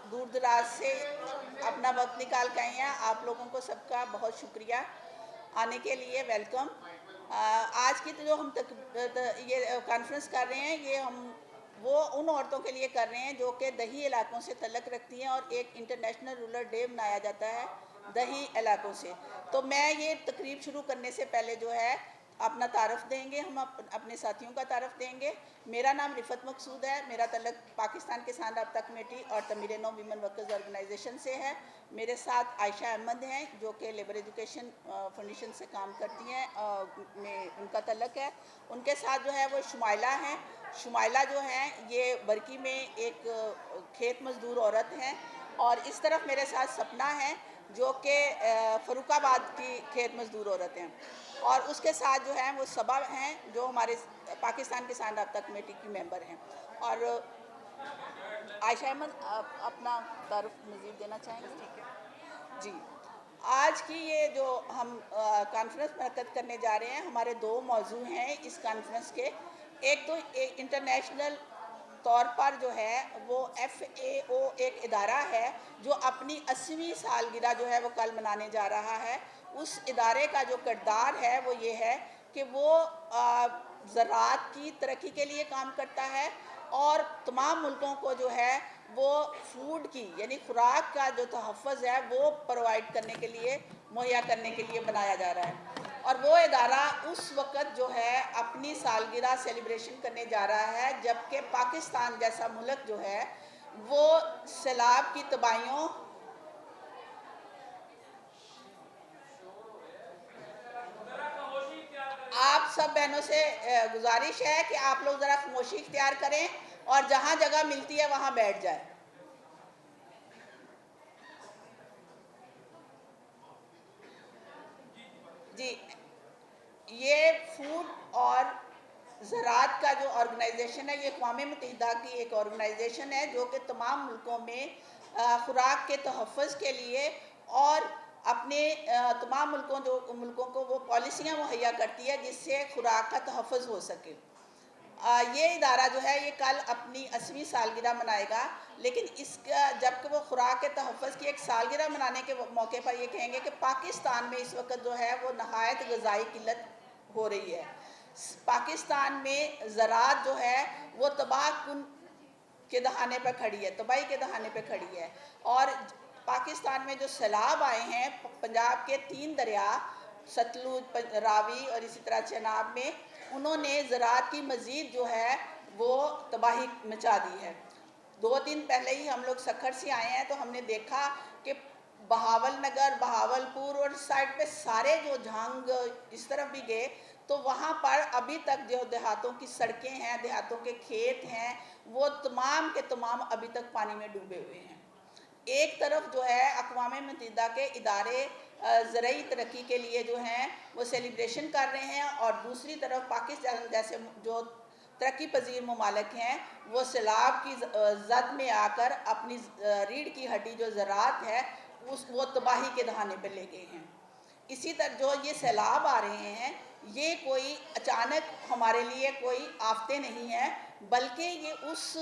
दूर दराज से अपना वक्त निकाल के आए हैं। आप लोगों को सबका बहुत शुक्रिया आने के लिए, वेलकम। आज की जो हम ये कॉन्फ्रेंस कर रहे हैं, ये हम वो उन औरतों के लिए कर रहे हैं जो कि दही इलाकों से तल्लक रखती हैं, और एक इंटरनेशनल रूरल डे मनाया जाता है दही इलाकों से। तो मैं ये तकरीब शुरू करने से पहले जो है अपना तारफ़ देंगे, हम अपने साथियों का तारफ़ देंगे। मेरा नाम रिफ़त मकसूद है। मेरा तल्लक पाकिस्तान किसान राब्ता कमेटी और तमीर नौ वीमेन वर्कर्स ऑर्गेनाइजेशन से है। मेरे साथ आयशा अहमद हैं जो कि लेबर एजुकेशन फाउंडेशन से काम करती हैं, में उनका तल्लक है। उनके साथ जो है वो शुमाइला हैं। शुमाइला जो हैं ये बरकी में एक खेत मज़दूर औरत हैं, और इस तरफ मेरे साथ सपना है जो कि फ़रुखाबाद की खेत मज़दूर औरत हैं, और उसके साथ जो है वो सबा हैं जो हमारे पाकिस्तान किसान राब्ता कमेटी की मेंबर हैं। और आयशा अहमद, आप अपना तारुफ मज़ीद देना चाहेंगे? ठीक है जी। आज की ये जो हम कॉन्फ्रेंस मुनक़्क़द करने जा रहे हैं, हमारे दो मौजू हैं इस कॉन्फ्रेंस के। एक तो इंटरनेशनल तौर पर जो है वो FAO एक इदारा है जो अपनी 80वीं सालगिरह जो है वो कल मनाने जा रहा है। उस इदारे का जो किरदार है वो ये है कि वो ज़राअत की तरक्की के लिए काम करता है, और तमाम मुल्कों को जो है वो फूड की यानी खुराक का जो तहफ़्फ़ुज़ है वो प्रोवाइड करने के लिए, मुहैया करने के लिए बनाया जा रहा है। और वो इदारा उस वक़्त जो है अपनी सालगिरह सेलिब्रेशन करने जा रहा है, जबकि पाकिस्तान जैसा मुल्क जो है वो सैलाब की तबाहियों, आप सब बहनों से गुजारिश है कि आप लोग ज़रा खामोशी इख्तियार करें और जहाँ जगह मिलती है वहाँ बैठ जाए। जी, ये फूड और ज़राअत का जो ऑर्गेनाइजेशन है, ये अक़वाम मुत्तहिदा की एक ऑर्गेनाइजेशन है जो कि तमाम मुल्कों में खुराक के तहफ़्फ़ुज़ के लिए और अपने तमाम मुल्कों को वो पॉलिसियाँ मुहैया करती है जिससे खुराक का तहफ़्फ़ुज़ हो सके। ये इदारा जो है ये कल अपनी 80वीं सालगिरह मनाएगा, लेकिन इसका जबकि वो खुराक के तहफ़्फ़ुज़ की एक सालगिरह मनाने के मौके पर ये कहेंगे कि पाकिस्तान में इस वक्त जो है वो नहायत ग़िज़ाई किल्लत हो रही है। पाकिस्तान में ज़राअत जो है वो तबाहकुन के दहाने पर खड़ी है, तबाही के दहाने पर खड़ी है। और पाकिस्तान में जो सैलाब आए हैं, पंजाब के 3 दरिया सतलुज, रावी और इसी तरह चेनाब में, उन्होंने ज़राअत की मज़ीद जो है वो तबाही मचा दी है। 2 दिन पहले ही हम लोग सखर से आए हैं, तो हमने देखा कि बहावलनगर, बहावलपुर और साइड पे सारे जो झांग इस तरफ भी गए, तो वहाँ पर अभी तक जो देहातों की सड़कें हैं, देहातों के खेत हैं, वो तमाम के तमाम अभी तक पानी में डूबे हुए हैं। एक तरफ जो है अक़वाम मुत्तहिदा के इदारे ज़रई तरक्की के लिए जो हैं वो सेलिब्रेशन कर रहे हैं, और दूसरी तरफ पाकिस्तान जैसे जो तरक्की पजीर ममालिक हैं वो सैलाब की ज़द में आकर अपनी रीढ़ की हड्डी जो ज़राअत है वो तबाही के दहाने पर ले गए हैं। इसी तरह जो ये सैलाब आ रहे हैं, ये कोई अचानक हमारे लिए कोई आफ़तें नहीं हैं, बल्कि ये उस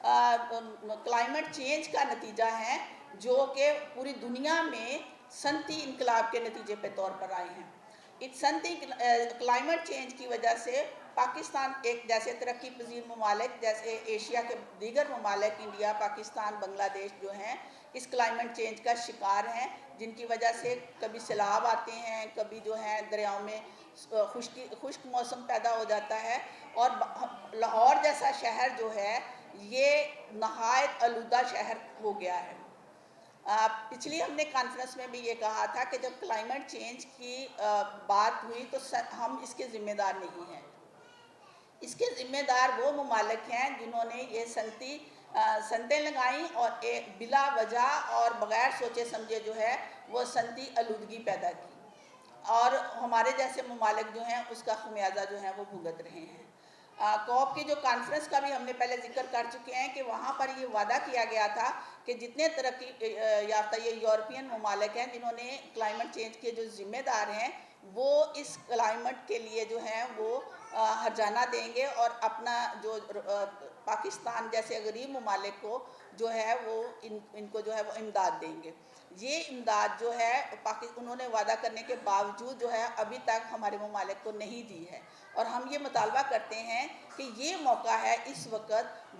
क्लाइमेट चेंज का नतीजा है जो कि पूरी दुनिया में सनती इनकलाब के नतीजे पे तौर पर आए हैं। इस सनती क्लाइमेट चेंज की वजह से पाकिस्तान एक जैसे तरक्की पजीर ममालिक जैसे एशिया के दीगर ममालिक इंडिया, पाकिस्तान, बांग्लादेश जो हैं इस क्लाइमेट चेंज का शिकार हैं, जिनकी वजह से कभी सैलाब आते हैं, कभी जो है दरियाओं में खुश्क मौसम पैदा हो जाता है। और लाहौर जैसा शहर जो है ये नहायत आलूदा शहर हो गया है। पिछली हमने कॉन्फ्रेंस में भी ये कहा था कि जब क्लाइमेट चेंज की बात हुई तो हम इसके ज़िम्मेदार नहीं हैं। इसके ज़िम्मेदार वो ममालिक हैं जिन्होंने ये सनतें लगाई और बिला वजह और बग़ैर सोचे समझे जो है वो सनती आलूदगी पैदा की, और हमारे जैसे ममालिक जो हैं उसका ख़मियाज़ा जो है वो भुगत रहे हैं। कॉप की जो कॉन्फ्रेंस का भी हमने पहले जिक्र कर चुके हैं कि वहाँ पर ये वादा किया गया था कि जितने तरक्की याफ्ता ये यूरोपियन ममालिक हैं जिन्होंने क्लाइमेट चेंज के जो ज़िम्मेदार हैं वो इस क्लाइमेट के लिए जो हैं वो हर्जाना देंगे, और अपना जो पाकिस्तान जैसे गरीब ममालिक को جو ہے وہ ان کو جو ہے وہ امداد دیں گے۔ یہ امداد جو ہے انہوں نے وعدہ کرنے کے باوجود جو ہے ابھی تک ہمارے ممالک کو نہیں دی ہے، اور ہم یہ مطالبہ کرتے ہیں کہ یہ موقع ہے اس وقت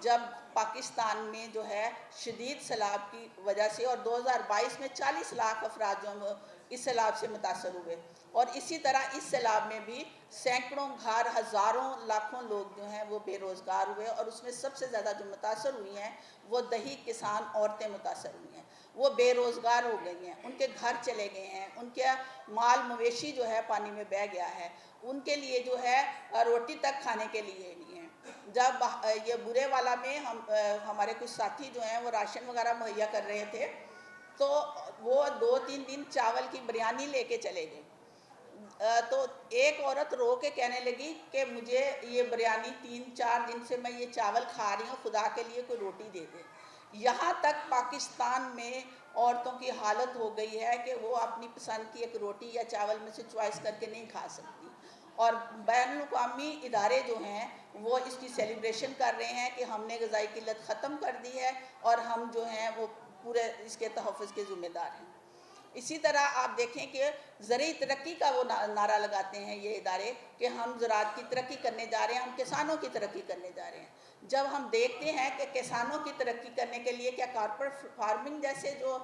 جب پاکستان میں جو ہے شدید سیلاب کی وجہ سے، اور 2022 میں 40 لاکھ افراد جو اس سیلاب سے متاثر ہوئے، اور اسی طرح اس سیلاب میں بھی سینکڑوں گھر، ہزاروں لاکھوں لوگ جو ہیں وہ بے روزگار ہوئے، اور اس میں سب سے زیادہ جو متاثر ہوئی ہیں وہ دیہی کسان عورتیں متاثر ہوئی ہیں۔ وہ بے روزگار ہو گئی ہیں، ان کے گھر چلے گئے ہیں، ان کے مال مویشی جو ہے پانی میں بہہ گیا ہے، ان کے لیے جو ہے روٹی تک کھانے کے لیے نہیں ہے۔ جب یہ برے والا میں ہمارے کچھ ساتھی جو ہیں وہ راشن وغیرہ مہیا کر رہے تھے، تو وہ 2-3 دن چاول کی بریانی لے کے چلے گئے۔ تو ایک عورت رو کے کہنے لگی کہ مجھے یہ بریانی 3-4 دن سے میں یہ چاول کھا رہی ہوں، خدا کے لیے کوئی روٹی دے دے۔ یہاں تک پاکستان میں عورتوں کی حالت ہو گئی ہے کہ وہ اپنی پسند کی ایک روٹی یا چاول میں سے چوائس کر کے نہیں کھا سکتی، اور بین الاقوامی ادارے جو ہیں وہ اس کی سیلیبریشن کر رہے ہیں کہ ہم نے غذائی قلت ختم کر دی ہے، اور ہم جو ہیں وہ پورے اس کے تحفظ کے ذمہ دار ہیں۔ اسی طرح آپ دیکھیں کہ زرعی ترقی کا وہ نعرہ لگاتے ہیں یہ ادارے کہ ہم زراعت کی ترقی کرنے جا رہے ہیں، ہم کسانوں کی ترقی کرنے جا رہے ہیں۔ جب ہم دیکھتے ہیں کہ کسانوں کی ترقی کرنے کے لیے کیا کارپوریٹ فارمنگ جیسے جو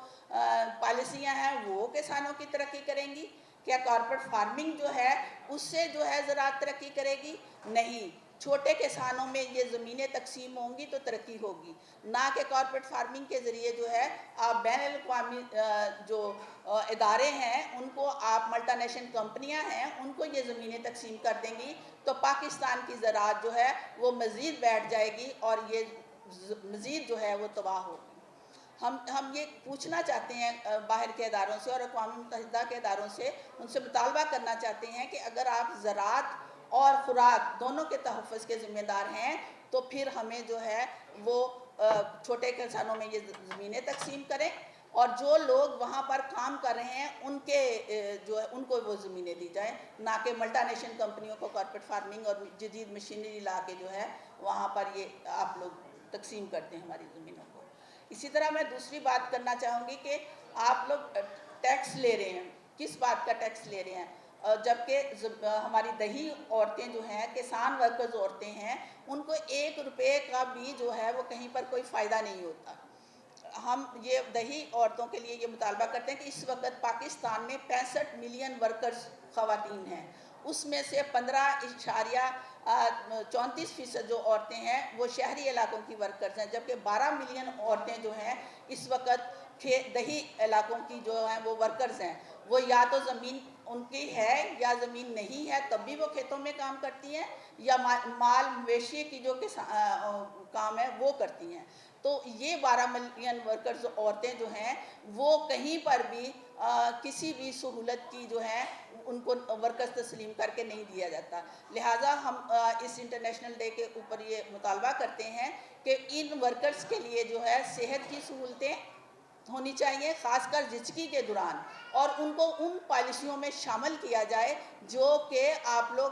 پالیسیاں ہیں وہ کسانوں کی ترقی کریں گی؟ کیا کارپوریٹ فارمنگ جو ہے اس سے جو ہے زراعت ترقی کرے گی؟ نہیں۔ چھوٹے کسانوں میں یہ زمینیں تقسیم ہوں گی تو ترقی ہوگی، نہ کہ کارپوریٹ فارمنگ کے ذریعے جو ہے آپ بین الاقوامی جو ادارے ہیں ان کو، آپ ملٹی نیشنل کمپنیاں ہیں ان کو یہ زمینیں تقسیم کر دیں گی، تو پاکستان کی زراعت جو ہے وہ مزید بیٹھ جائے گی، اور یہ مزید جو ہے وہ تباہ ہوگی۔ ہم یہ پوچھنا چاہتے ہیں باہر کے اداروں سے اور اقوام متحدہ کے اداروں سے، ان سے مطالبہ کرنا چاہتے ہیں کہ اگر آپ زراعت اور خوراک دونوں کے تحفظ کے ذمہ دار ہیں تو پھر ہمیں جو ہے وہ چھوٹے کسانوں میں یہ زمینیں تقسیم کریں، اور جو لوگ وہاں پر کام کر رہے ہیں ان کے جو ہے ان کو وہ زمینیں دی جائیں، نہ کہ ملٹی نیشنل کمپنیوں کو کارپوریٹ فارمنگ اور جدید مشینری لا کے جو ہے وہاں پر یہ آپ لوگ تقسیم کرتے ہیں ہماری زمینوں کو۔ اسی طرح میں دوسری بات کرنا چاہوں گی کہ آپ لوگ ٹیکس لے رہے ہیں، کس بات کا ٹیکس لے رہے ہیں؟ جبکہ ہماری دیہی عورتیں جو ہیں، کسان ورکرز عورتیں ہیں، ان کو 1 روپے کا بھی جو ہے وہ کہیں پر کوئی فائدہ نہیں ہوتا۔ ہم یہ دیہی عورتوں کے لیے یہ مطالبہ کرتے ہیں کہ اس وقت پاکستان میں 65 ملین ورکرز خواتین ہیں، اس میں سے 15.34% جو عورتیں ہیں وہ شہری علاقوں کی ورکرز ہیں، جبکہ 12 ملین عورتیں جو ہیں اس وقت دیہی علاقوں کی جو ہیں وہ ورکرز ہیں۔ وہ یا تو زمین ان کی ہے یا زمین نہیں ہے تب بھی وہ کھیتوں میں کام کرتی ہیں، یا مال مویشی کی جو کام ہے وہ کرتی ہیں۔ تو یہ 12 ملین ورکرز عورتیں جو ہیں وہ کہیں پر بھی کسی بھی سہولت کی جو ہے ان کو ورکرز تسلیم کر کے نہیں دیا جاتا۔ لہٰذا ہم اس انٹرنیشنل ڈے کے اوپر یہ مطالبہ کرتے ہیں کہ ان ورکرز کے لیے جو ہے صحت کی سہولتیں ہونی چاہیے، خاص کر زچگی کے دوران، اور ان کو ان پالیسیوں میں شامل کیا جائے جو کہ آپ لوگ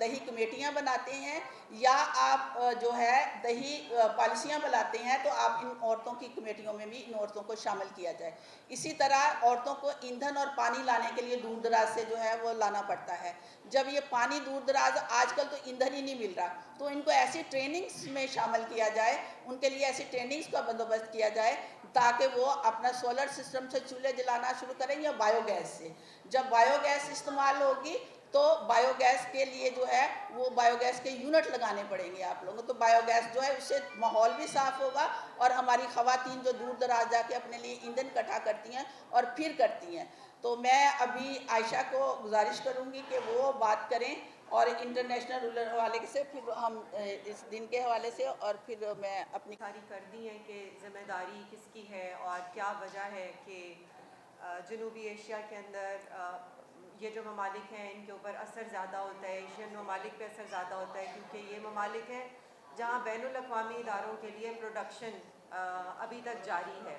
دیہی کمیٹیاں بناتے ہیں، یا آپ جو ہے دیہی پالیسیاں بناتے ہیں تو آپ ان عورتوں کی کمیٹیوں میں بھی ان عورتوں کو شامل کیا جائے۔ اسی طرح عورتوں کو ایندھن اور پانی لانے کے لیے دور دراز سے جو ہے وہ لانا پڑتا ہے۔ جب یہ پانی دور دراز، آج کل تو ایندھن ہی نہیں مل رہا، تو ان کو ایسی ٹریننگز میں شامل کیا جائے، ان کے لیے ایسی ٹریننگز کا بندوبست کیا جائے تاکہ وہ اپنا سولر سسٹم سے چولہے جلانا شروع کریں یا بایو گیس سے۔ جب بایو گیس استعمال ہوگی تو بایو گیس کے لیے جو ہے وہ بایو گیس کے یونٹ لگانے پڑیں گے آپ لوگوں، تو بایو گیس جو ہے اس سے ماحول بھی صاف ہوگا، اور ہماری خواتین جو دور دراز جا کے اپنے لیے ایندھن اکٹھا کرتی ہیں اور پھر کرتی ہیں۔ تو میں ابھی عائشہ کو گزارش کروں گی کہ وہ بات کریں، اور انٹرنیشنل رولر حوالے سے پھر ہم اس دن کے حوالے سے، اور پھر میں اپنی ساری کر دی ہیں کہ ذمہ داری کس کی ہے اور کیا وجہ ہے کہ جنوبی ایشیا کے اندر یہ جو ممالک ہیں ان کے اوپر اثر زیادہ ہوتا ہے، ایشین ممالک پہ اثر زیادہ ہوتا ہے، کیونکہ یہ ممالک ہیں جہاں بین الاقوامی اداروں کے لیے پروڈکشن ابھی تک جاری ہے۔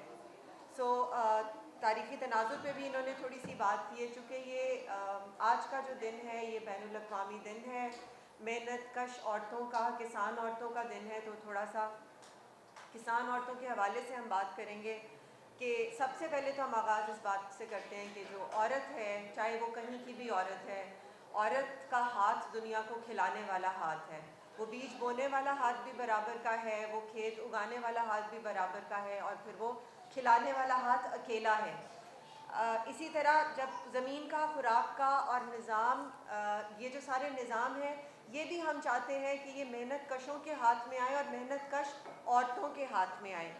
تاریخی تناظر پہ بھی انہوں نے تھوڑی سی بات کی ہے، چونکہ یہ آج کا جو دن ہے یہ بین الاقوامی دن ہے، محنت کش عورتوں کا، کسان عورتوں کا دن ہے، تو تھوڑا سا किसान औरतों के हवाले से हम बात करेंगे कि सबसे पहले तो हम आगाज़ इस बात से करते हैं कि जो औरत है, चाहे वो कहीं की भी औरत है, औरत का हाथ दुनिया को खिलाने वाला हाथ है। वो बीज बोने वाला हाथ भी बराबर का है, वो खेत उगाने वाला हाथ भी बराबर का है, और फिर वो खिलाने वाला हाथ अकेला है। इसी तरह जब ज़मीन का, खुराक का और निज़ाम, ये जो सारे निज़ाम हैं, ये भी हम चाहते हैं कि ये मेहनत कशों के हाथ में आए और मेहनत कश औरतों के हाथ में आए।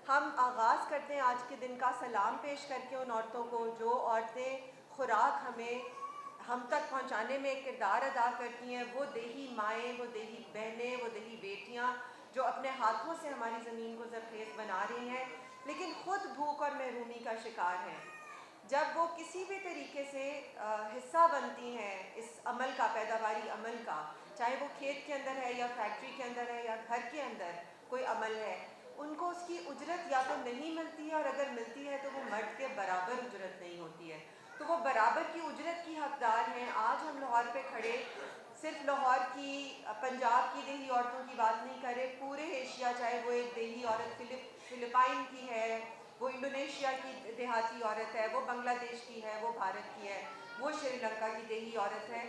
हम आगाज़ करते हैं आज के दिन का सलाम पेश करके उन औरतों को जो औरतें खुराक हम तक पहुंचाने में किरदार अदा करती हैं। वो देही माएँ, वो देही बहनें, वो देही बेटियां जो अपने हाथों से हमारी ज़मीन को ज़रख़ेज़ बना रही हैं, लेकिन ख़ुद भूख और महरूमी का शिकार हैं। जब वो किसी भी तरीके से हिस्सा बनती हैं इस अमल का, पैदावारी अमल का, चाहे वो खेत के अंदर है या फैक्ट्री के अंदर है या घर के अंदर कोई अमल है, उनको उसकी उजरत या तो नहीं मिलती है, और अगर मिलती है तो वो मर्द के बराबर उजरत नहीं होती है। तो वो बराबर की उजरत की हकदार हैं। आज हम लाहौर पे खड़े सिर्फ लाहौर की, पंजाब की देही औरतों की बात नहीं कर रहे, पूरे एशिया, चाहे वो एक देही औरत फिलिपाइन की है, वो इंडोनेशिया की देहाती औरत है, वो बांग्लादेश की है, वो भारत की है, वो श्रीलंका की देही औरत है,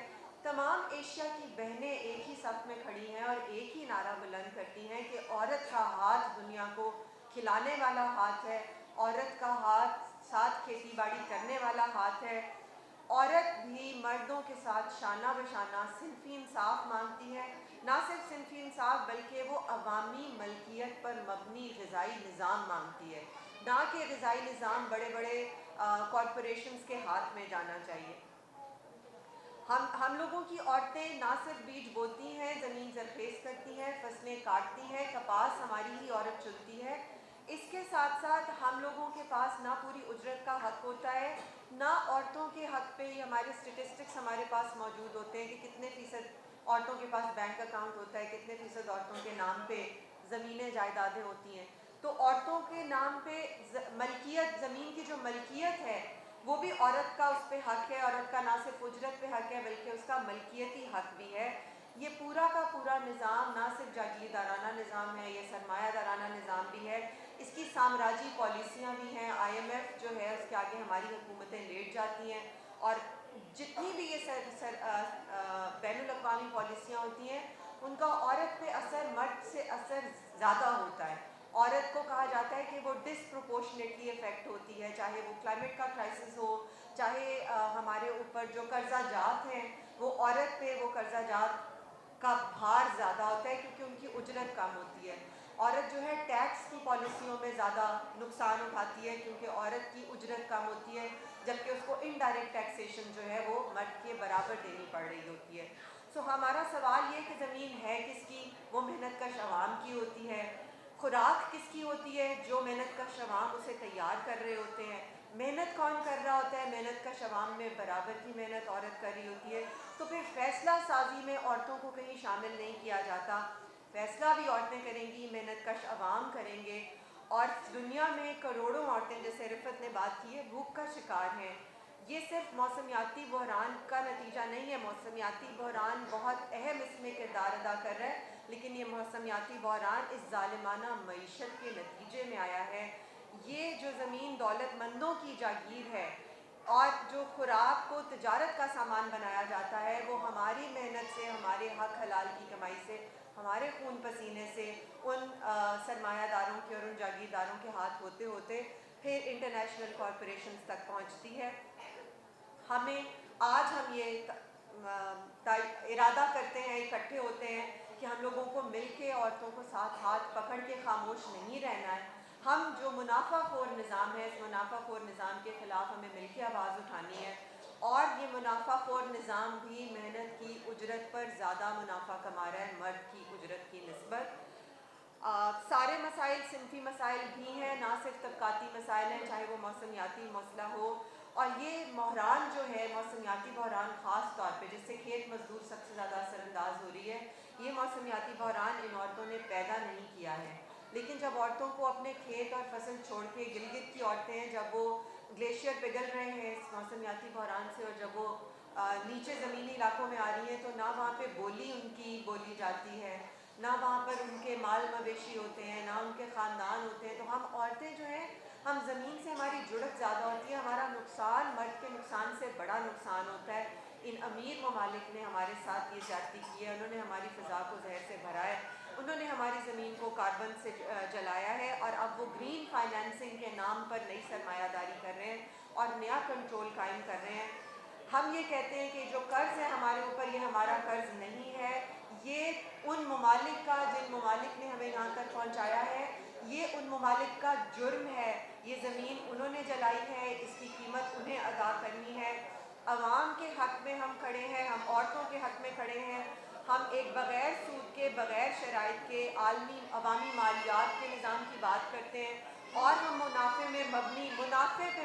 तमाम एशिया की बहनें एक ही सफ़ में खड़ी हैं और एक ही नारा बुलंद करती हैं कि औरत का हाथ दुनिया को खिलाने वाला हाथ है, औरत का हाथ साथ खेती बाड़ी करने वाला हाथ है। औरत भी मर्दों के साथ शाना बशाना सिनफी इंसाफ मांगती है। ना सिर्फ सिनफी इंसाफ, बल्कि वो अवामी मलकियत पर मबनी ग़िज़ाई निज़ाम मांगती है, ना कि ग़िज़ाई निज़ाम बड़े बड़े कॉरपोरेशंस के हाथ में जाना चाहिए। हम लोगों की औरतें ना सिर्फ बीज बोती हैं, ज़मीन ज़रख़ेज़ करती हैं, फसलें काटती हैं, कपास हमारी ही औरत चुनती है। इसके साथ साथ हम लोगों के पास ना पूरी उजरत का हक़ होता है, ना औरतों के हक़ पे ही हमारे स्टेटिस्टिक्स हमारे पास मौजूद होते हैं कि कितने फ़ीसद औरतों के पास बैंक अकाउंट होता है, कितने फ़ीसद औरतों के नाम पे ज़मीनें जायदादें होती हैं। तो औरतों के नाम पे मलकियत, ज़मीन की जो मलकियत है, वो भी औरत का उस पर हक़ है। औरत का ना सिर्फ उजरत पे हक़ है, बल्कि उसका मलकियती हक़ भी है। ये पूरा का पूरा निज़ाम ना सिर्फ जागीरदाराना निज़ाम है, ये सरमायादाराना निज़ाम भी है। इसकी साम्राज्य पॉलिसियाँ भी हैं। IMF जो है उसके आगे हमारी हुकूमतें लेट जाती हैं, और जितनी भी ये बैनुल-अक़वामी पॉलिसियाँ होती हैं, उनका औरत पे असर मर्द से असर ज़्यादा होता है। औरत को कहा जाता है कि वो डिसप्रोपोर्शनेटली इफ़ेक्ट होती है, चाहे वो क्लाइमेट का क्राइसिस हो, चाहे हमारे ऊपर जो कर्जा जात हैं, वो औरत पे वो कर्जा जात का भार ज़्यादा होता है, क्योंकि उनकी उजरत कम होती है। औरत जो है टैक्स की पॉलिसियों में ज़्यादा नुकसान उठाती है, क्योंकि औरत की उजरत कम होती है, जबकि उसको इनडायरेक्ट टैक्सेशन जो है वो मर्द के बराबर देनी पड़ रही होती है। सो हमारा सवाल ये कि ज़मीन है किसकी? वो मेहनत कश अवाम की होती है। खुराक किसकी होती है? जो मेहनत कश अवाम उसे तैयार कर रहे होते हैं। मेहनत कौन कर रहा होता है? मेहनत कश अवाम में बराबर की मेहनत औरत कर रही होती है। तो फिर फ़ैसला साजी में औरतों को कहीं शामिल नहीं किया जाता। फ़ैसला भी औरतें करेंगी, मेहनत कश अवाम करेंगे, और दुनिया में करोड़ों औरतें, जैसे रिफ़त ने बात की है, भूख का शिकार हैं। ये सिर्फ मौसमियाती बहरान का नतीजा नहीं है। मौसमियाती बहरान बहुत अहम इसमें किरदार अदा कर रहा है, लेकिन ये मौसमियाती बहरान इस ज़ालिमाना मईशत के नतीजे में आया है। ये जो ज़मीन दौलतमंदों की जागीर है, और जो खुराक को तिजारत का सामान बनाया जाता है, वो हमारी मेहनत से, हमारे हक हलाल की कमाई से, हमारे खून पसीने से उन सरमायादारों के और उन जागीरदारों के हाथ होते होते फिर इंटरनेशनल कॉरपोरेशंस तक पहुंचती है। हमें आज हम ये इरादा करते हैं, इकट्ठे होते हैं कि हम लोगों को मिलके औरतों को साथ हाथ पकड़ के खामोश नहीं रहना है। हम जो मुनाफाखोर निज़ाम है, इस मुनाफाखोर निज़ाम के ख़िलाफ़ हमें मिलके आवाज़ उठानी है, और ये मुनाफाखोर निज़ाम भी मेहनत की उजरत पर ज़्यादा मुनाफा कमा रहा है मर्द की उजरत की निस्बत। सारे मसाइल सिनफी मसाइल भी हैं, ना सिर्फ तबकाती मसाइल हैं, चाहे वो मौसमियाती मसला हो। और ये बहरान जो है, मौसमियाती बहरान ख़ास तौर पे, जिससे खेत मजदूर सबसे ज़्यादा असरअंदाज हो रही है, ये मौसमियाती बहरान इन औरतों ने पैदा नहीं किया है। लेकिन जब औरतों को अपने खेत और फसल छोड़ के, गिलगित की औरतें जब वो ग्लेशियर पिघल रहे हैं इस मौसमियाती बहरान से, और जब वो नीचे ज़मीनी इलाकों में आ रही हैं, तो ना वहाँ पे बोली उनकी बोली जाती है, ना वहाँ पर उनके माल मवेशी होते हैं, ना उनके ख़ानदान होते हैं। तो हम औरतें जो हैं, हम ज़मीन से हमारी जुड़त ज़्यादा होती है, हमारा नुकसान मर्द के नुकसान से बड़ा नुकसान होता है। इन अमीर ममालिक ने हमारे साथ ये ज्यादती की है, उन्होंने हमारी फ़िज़ा को जहर से भरा है, उन्होंने हमारी ज़मीन को कार्बन से जलाया है, और अब वो ग्रीन फाइनेंसिंग के नाम पर नई सरमायादारी कर रहे हैं और नया कंट्रोल कायम कर रहे हैं। हम ये कहते हैं कि जो कर्ज़ है हमारे ऊपर, ये हमारा कर्ज़ नहीं है, ये उन ममालिक का, जिन ममालिक ने हमें यहाँ तक पहुँचाया है, ये उन ममालिक का जुर्म है। ये ज़मीन उन्होंने जलाई है, इसकी कीमत उन्हें अदा करनी है। अवाम के हक़ में हम खड़े हैं, हम औरतों के हक़ में खड़े हैं। हम एक बग़ैर सूद के, बग़ैर शराइत के आलमी अवामी मालियात के निज़ाम की बात करते हैं, और हम मुनाफे पे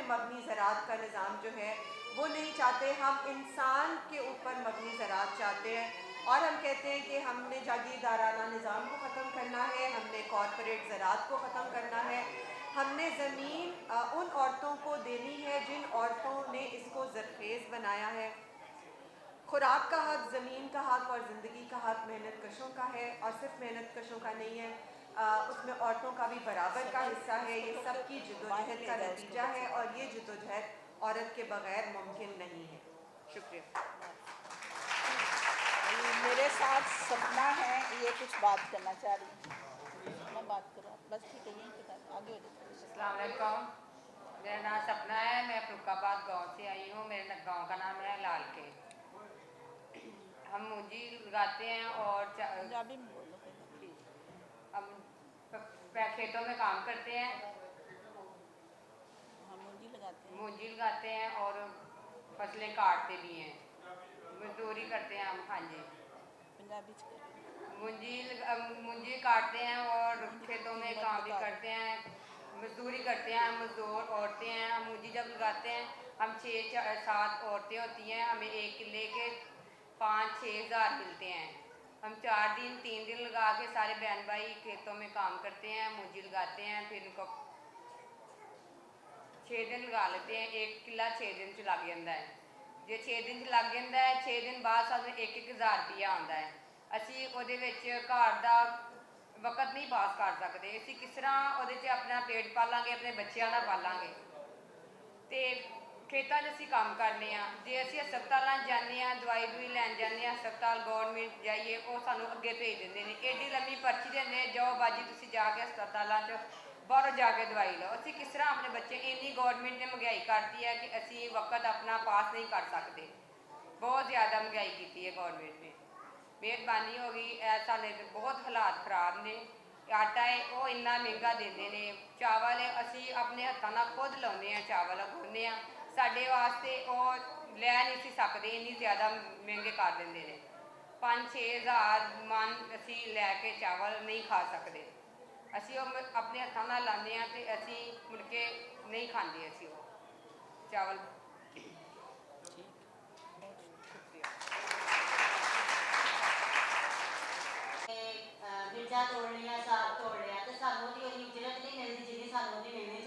मबनी ज़राअत का निज़ाम जो है वो नहीं चाहते। हम इंसान के ऊपर मबनी ज़राअत चाहते हैं, और हम कहते हैं कि हमने जागीरदाराना निज़ाम को ख़त्म करना है, हमने कॉरपोरेट ज़राअत को ख़त्म करना है, हमने ज़मीन उन औरतों को देनी है जिन औरतों ने इसको ज़रखेज़ बनाया है। खुराक का हक़, ज़मीन का हक़ और ज़िंदगी का हक़ मेहनत कशों का है, और सिर्फ मेहनत कशों का नहीं है, उसमें औरतों का भी बराबर का हिस्सा है। ये सब की जद्दोजहद का नतीजा है, और ये जद्दोजहद औरत के बग़ैर मुमकिन नहीं है। शुक्रिया। मेरे साथ सपना है, ये कुछ बात करना चाह रही है। मैं बात करूँ बस, ठीक है, यहीं पे आगे हो जाए। अस्सलाम वालेकुम, मेरा नाम सपना है, मैं फरुखाबाद गांव से आई हूँ। मेरे गांव का नाम है लाल के। हम मूंजी लगाते हैं और पंजाबी में बोलो कोई बात नहीं। हम खेतों में काम करते हैं, हम मूंजी लगाते हैं और फसलें काटते भी हैं, मजदूरी करते हैं हम। हाँ जी, पंजाबी मूंजी काटते हैं और खेतों में काम भी करते हैं, मजदूरी करते हैं। हम मजदूर औरतें हैं। हम मूंजी जब लगाते हैं, हम 6-7 औरतें होती हैं, हमें 1 किले के 5-6 हज़ार मिलते हैं। हम 3 दिन लगा के सारे बहन भाई खेतों में काम करते हैं, मूंजी लगाते हैं, फिर उनको 6 दिन लगा लेते हैं। 1 किला 6 दिन च लग जाता है। जो 6 दिन च लग जाता है, 6 दिन बाद सानूं 1-1 हज़ार रुपया आता है। ਅਸੀਂ ਉਹਦੇ ਵਿੱਚ ਘਰ ਦਾ ਵਕਤ ਨਹੀਂ ਪਾਸ ਕਰ ਸਕਦੇ। ਅਸੀਂ ਕਿਸ ਤਰ੍ਹਾਂ ਉਹਦੇ 'ਚ ਆਪਣਾ ਪੇਟ ਪਾਲਾਂਗੇ, ਆਪਣੇ ਬੱਚਿਆਂ ਦਾ ਪਾਲਾਂਗੇ। ਤੇ ਖੇਤਾਂ 'ਚ ਅਸੀਂ ਕੰਮ ਕਰਨੇ ਆ। ਜੇ ਅਸੀਂ ਹਸਪਤਾਲਾਂ ਜਾਂਦੇ ਆ, ਦਵਾਈ ਦੂਈ ਲੈਣ ਜਾਂਦੇ ਆ, ਹਸਪਤਾਲ ਗੌਰਮੈਂਟ ਜਾਈਏ, ਉਹ ਸਾਨੂੰ ਅੱਗੇ ਭੇਜ ਦਿੰਦੇ ਨੇ, ਏਡੀ ਲੰਮੀ ਪਰਚੀ ਦਿੰਦੇ ਨੇ, ਜਾਓ ਬਾਜੀ ਤੁਸੀਂ ਜਾ ਕੇ ਹਸਪਤਾਲਾਂ 'ਚ ਬਾਹਰੋਂ ਜਾ ਕੇ ਦਵਾਈ ਲਓ। ਅਸੀਂ ਕਿਸ ਤਰ੍ਹਾਂ ਆਪਣੇ ਬੱਚੇ, ਇੰਨੀ ਗੌਰਮੈਂਟ ਨੇ ਮਹਿੰਗਾਈ ਕਰਤੀ ਹੈ ਕਿ ਅਸੀਂ ਵਕਤ ਆਪਣਾ ਪਾਸ ਨਹੀਂ ਕਰ ਸਕਦੇ। ਬਹੁਤ ਜ਼ਿਆਦਾ ਮਹਿੰਗਾਈ ਕੀਤੀ ਹੈ ਗੌਰਮੈਂਟ ਨੇ। ਮਿਹਰਬਾਨੀ ਹੋ ਗਈ। ਸਾਡੇ ਬਹੁਤ ਹਾਲਾਤ ਖਰਾਬ ਨੇ। ਆਟਾ ਹੈ ਉਹ ਇੰਨਾ ਮਹਿੰਗਾ ਦਿੰਦੇ ਨੇ। ਚਾਵਲ ਅਸੀਂ ਆਪਣੇ ਹੱਥਾਂ ਨਾਲ ਖੁਦ ਲਾਉਂਦੇ ਹਾਂ, ਚਾਵਲ ਉਗਾਉਂਦੇ ਹਾਂ। ਸਾਡੇ ਵਾਸਤੇ ਉਹ ਲੈ ਨਹੀਂ ਸੀ ਸਕਦੇ, ਇੰਨੀ ਜ਼ਿਆਦਾ ਮਹਿੰਗੇ ਕਰ ਦਿੰਦੇ ਨੇ। 5-6 ਹਜ਼ਾਰ ਮਨ ਅਸੀਂ ਲੈ ਕੇ ਚਾਵਲ ਨਹੀਂ ਖਾ ਸਕਦੇ। ਅਸੀਂ ਉਹ ਆਪਣੇ ਹੱਥਾਂ ਨਾਲ ਲਾਉਂਦੇ ਹਾਂ ਅਤੇ ਅਸੀਂ ਮੁੜ ਕੇ ਨਹੀਂ ਖਾਂਦੇ ਅਸੀਂ ਉਹ ਚਾਵਲ। ਮਿਰਚਾਂ ਤੋੜ ਲਈਆਂ, ਸਾਗ ਤੋੜ ਲਿਆ, ਤੇ ਸਾਨੂੰ ਉਹਦੀ ਉਜਰਤ ਨਹੀਂ ਮਿਲਦੀ ਜਿੰਨੀ ਸਾਨੂੰ ਉਹਦੀ ਮਿਲਣੀ